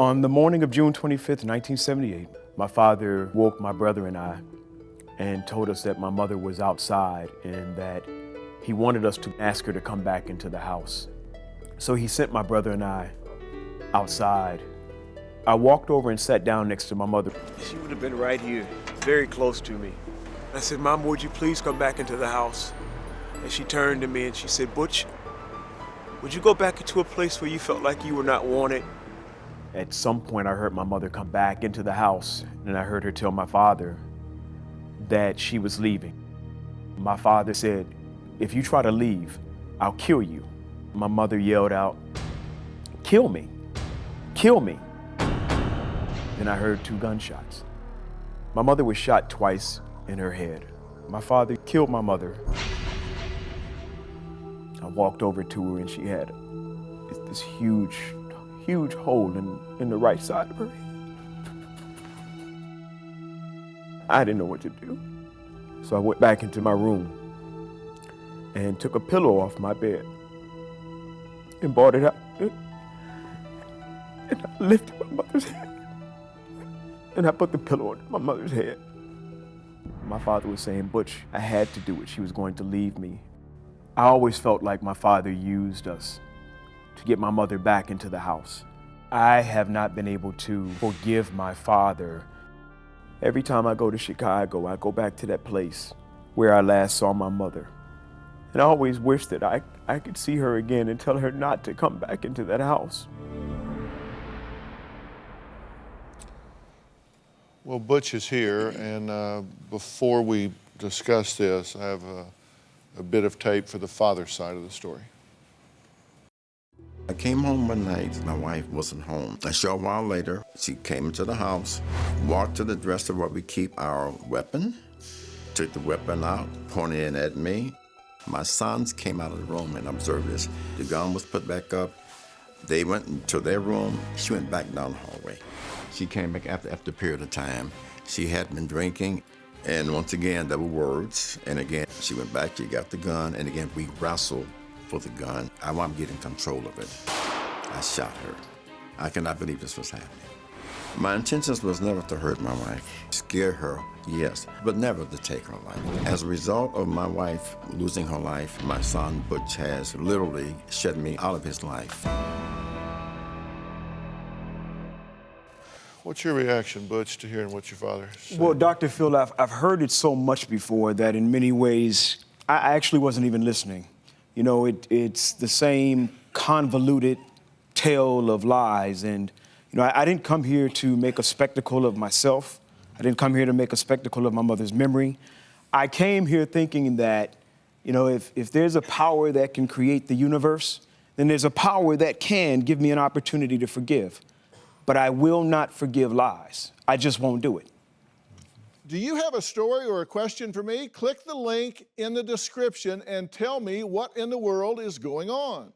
On the morning of June 25th, 1978, my father woke my brother and I and told us that my mother was outside and that he wanted us to ask her to come back into the house. So he sent my brother and I outside. I walked over and sat down next to my mother. She would have been right here, very close to me. I said, "Mom, would you please come back into the house?" And she turned to me and she said, "Butch, would you go back into a place where you felt like you were not wanted?" At some point, I heard my mother come back into the house, and I heard her tell my father that she was leaving. My father said, "If you try to leave, I'll kill you." My mother yelled out, "Kill me, kill me." Then I heard 2 gunshots. My mother was shot twice in her head. My father killed my mother. I walked over to her and she had this huge hole in the right side of her head. I didn't know what to do. So I went back into my room and took a pillow off my bed and brought it out. And I lifted my mother's head. And I put the pillow on my mother's head. My father was saying, "Butch, I had to do it. She was going to leave me." I always felt like my father used us to get my mother back into the house. I have not been able to forgive my father. Every time I go to Chicago, I go back to that place where I last saw my mother. And I always wish that I could see her again and tell her not to come back into that house. Well, Butch is here, and before we discuss this, I have a bit of tape for the father's side of the story. I came home one night, my wife wasn't home. A short while later, she came into the house, walked to the dresser where we keep our weapon, took the weapon out, pointed it at me. My sons came out of the room and observed this. The gun was put back up. They went into their room. She went back down the hallway. She came back after a period of time. She had been drinking, and once again, there were words. And again, she went back, she got the gun, and again, we wrestled for the gun. I wanted to get in control of it. I shot her. I cannot believe this was happening. My intentions was never to hurt my wife. Scare her, yes, but never to take her life. As a result of my wife losing her life, my son Butch has literally shut me out of his life. What's your reaction, Butch, to hearing what your father said? Well, DrPhil, I've heard it so much before that in many ways, I actually wasn't even listening. You know, it's the same convoluted tale of lies. And, you know, I didn't come here to make a spectacle of myself. I didn't come here to make a spectacle of my mother's memory. I came here thinking that, you know, if there's a power that can create the universe, then there's a power that can give me an opportunity to forgive. But I will not forgive lies. I just won't do it. Do you have a story or a question for me? Click the link in the description and tell me what in the world is going on.